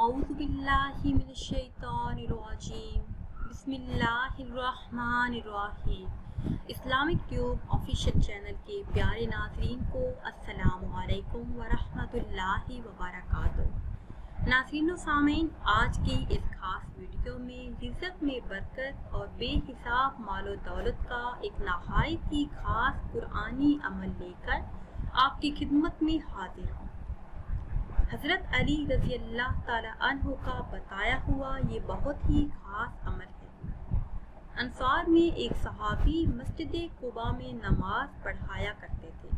औज़ुबिल्लाहि मिनश्शैतानिर्रजीम बिस्मिल्लाहिर्रहमानिर्रहीम। Islamic tube official channel के प्यारे नाज़रीन को अस्सलामु अलैकुम वरहमतुल्लाहि वबरकातुहू। नाज़रीन व सामीन, आज की इस खास वीडियो में रिज़्क़ में बरकत और बेहिसाब मालो दौलत का एक नहायत ही खास कुरानी अमल लेकर आपकी खिदमत में हाजिर हूँ। हज़रत अली रज़ी अल्लाह ताला अन्हु का बताया हुआ ये बहुत ही खास अमल है। अंसार में एक सहाबी मस्जिद कुबा में नमाज पढ़ाया करते थे।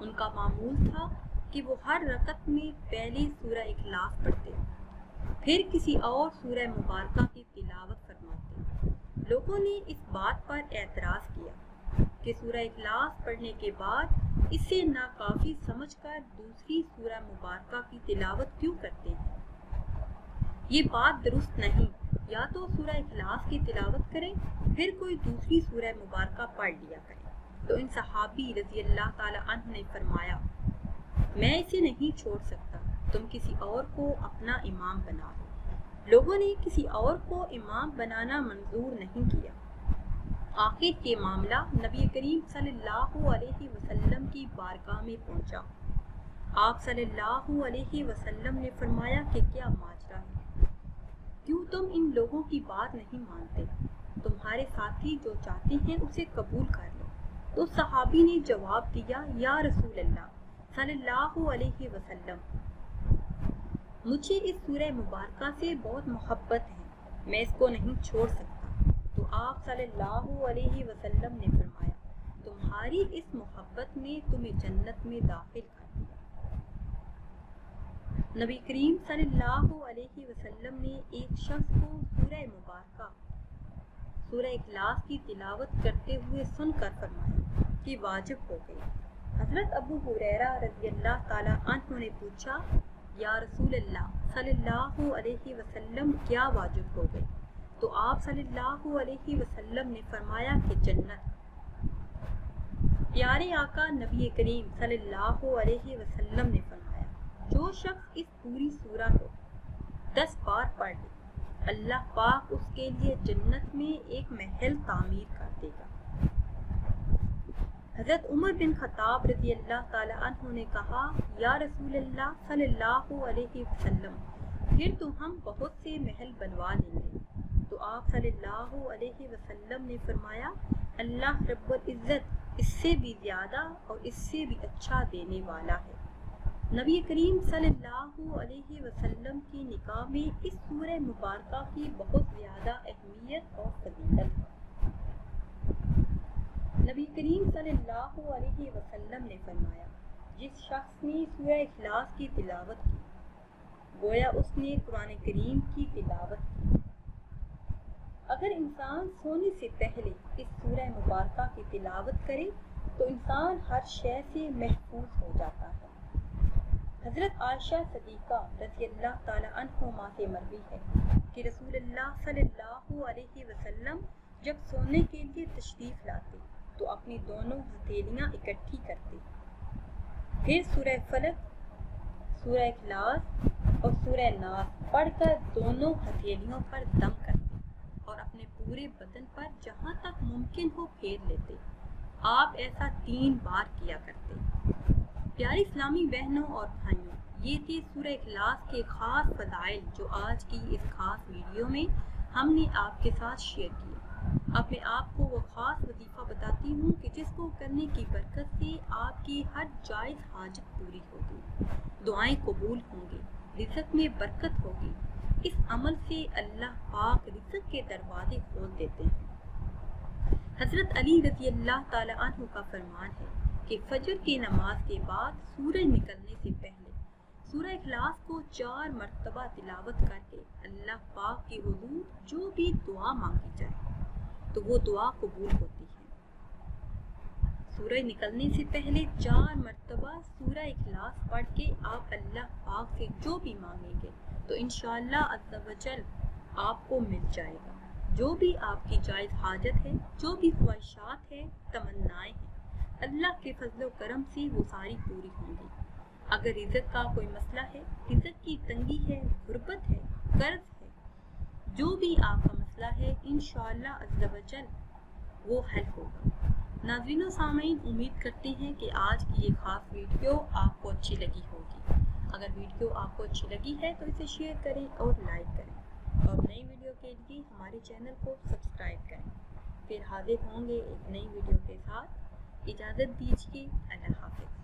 उनका मामूल था कि वो हर रकत में पहले सूरह इखलास पढ़ते, फिर किसी और सूरह मुबारका की तिलावत फरमाते। लोगों ने इस बात पर एतराज़ किया कि सूरह इखलास पढ़ने के बाद इसे नाकाफ़ी समझकर दूसरी सूरह मुबारका की तिलावत क्यों करते हैं। ये बात दुरुस्त नहीं। या तो सूरह इखलास की तिलावत करें, फिर कोई दूसरी सूरह मुबारका पढ़ लिया करें। तो इन सहाबी रज़ी अल्लाह ताला अन्हु ने फरमाया, मैं इसे नहीं छोड़ सकता, तुम किसी और को अपना इमाम बना लो। लोगों ने किसी और को इमाम बनाना मंजूर नहीं किया। आखिर ये मामला नबी करीम सल्लल्लाहु अलैहि वसल्लम की बारगाह में पहुंचा। आप सल्लल्लाहु अलैहि वसल्लम ने फरमाया कि क्या माजरा है, क्यों तुम इन लोगों की बात नहीं मानते? तुम्हारे साथी जो चाहते हैं उसे कबूल कर लो। तो सहाबी ने जवाब दिया, या रसूल अल्लाह सल्लल्लाहु अलैहि वसल्लम, मुझे इस सूरह मुबारका से बहुत मोहब्बत है, मैं इसको नहीं छोड़ सकता। तो आप सल्लल्लाहु अलैहि वसल्लम ने फरमाया, तुम्हारी इस मोहब्बत ने तुम्हें जन्नत में दाखिल कर दिया। नबी करीम सल्लल्लाहु अलैहि वसल्लम ने एक शख्स को सूरह मुबारका सूरह इखलास की तिलावत करते हुए सुनकर फरमाया कि वाजिब हो गई। हज़रत अबू हुरैरा रज़ी अल्लाह ताला अन्हु ने पूछा, या रसूल अल्लाह सल्लल्लाहु अलैहि वसल्लम, क्या वाजिब हो गई? तो आप सल्लल्लाहु अलैहि वसल्लम ने फरमाया कि जन्नत। प्यारे आका नबी करीम सल्लल्लाहु अलैहि वसल्लम ने फरमाया, जो शख्स इस पूरी सूरह को 10 बार पढ़ ले, अल्लाह पाक उसके लिए जन्नत में एक महल तामीर कर देगा। हज़रत उमर बिन खत्ताब रज़ी अल्लाह ताला अन्हु ने कहा, या रसूल अल्लाह सल्लल्लाहु अलैहि वसल्लम, फिर तो हम बहुत से महल बनवा लेंगे। तो आप सल्लल्लाहु अलैहि वसल्लम ने फरमाया, अल्लाह रब्बुल इज़्ज़त इससे भी ज़्यादा और इससे भी अच्छा देने वाला है। नबी करीम सल्लल्लाहु अलैहि वसल्लम की निगाह में इस सूरह मुबारका की बहुत ज़्यादा अहमियत और फजीलत है। नबी करीम सल्लल्लाहु अलैहि वसल्लम ने फरमाया, जिस शख्स ने सूरह इखलास की तिलावत की, गोया उसने कुरान करीम की तिलावत की। अगर इंसान सोने से पहले इस सूरह मुबारका की तिलावत करे तो इंसान हर शय से महफूज हो जाता है। हज़रत आयशा सदीक़ा रज़ी अल्लाह ताला अन्हुमा से मरवी है कि रसूलुल्लाह सल्लल्लाहु अलैहि वसल्लम जब सोने के लिए तशरीफ़ लाते तो अपनी दोनों हथेलियाँ इकट्ठी करते, फिर सूरह फलक, सूरह इखलास और सूरह नास पढ़कर दोनों हथेलियों पर दम करते और अपने पूरे बदन पर जहाँ तक मुमकिन हो फेर लेते। आप ऐसा 3 बार किया करते। प्यारी इस्लामी बहनों और भाइयों, ये थे सूरह इखलास के ख़ास फ़ज़ाइल जो आज की इस ख़ास वीडियो में हमने आपके साथ शेयर किए। अब मैं आपको वो ख़ास वजीफ़ा बताती हूँ कि जिसको करने की बरकत से आपकी हर जायज़ हाजत पूरी होगी, दुआएं कबूल होंगी, रिज़्क़ में बरकत होगी। इस अमल से अल्लाह पाक रिज़्क़ के दरवाजे खोल देते हैं। हज़रत अली रज़ी अल्लाह ताला अन्हु का फरमान है कि फजर की नमाज के बाद सूरज निकलने से पहले सूरह इखलास को 4 मरतबा तिलावत करके अल्लाह पाक के हुज़ूर जो भी दुआ मांगी जाए तो वो दुआ कबूल होती है। सूरज निकलने से पहले 4 मरतबा सूरह इखलास पढ़ के आप अल्लाह पाक से जो भी मांगेंगे तो इंशाअल्लाह अज़्ज़ा वजल आपको मिल जाएगा। जो भी आपकी जायज़ हाजत है, जो भी ख्वाहिशात है, तमन्नाएं हैं, अल्लाह के फजलो करम से वो सारी पूरी होंगी। अगर रिज़्क़ का कोई मसला है, रिज़्क़ की तंगी है, गुर्बत है, جو بھی آپ کا مسئلہ ہے انشاءاللہ عز و جل وہ حل ہوگا۔ ناظرین و سامعین، امید کرتے ہیں کہ آج کی یہ خاص ویڈیو آپ کو اچھی لگی ہوگی۔ اگر ویڈیو آپ کو اچھی لگی ہے تو اسے شیئر کریں اور لائک کریں، اور نئی ویڈیو کے لیے ہمارے چینل کو سبسکرائب کریں۔ پھر حاضر ہوں گے ایک نئی ویڈیو کے ساتھ۔ اجازت دیجیے، اللہ حافظ۔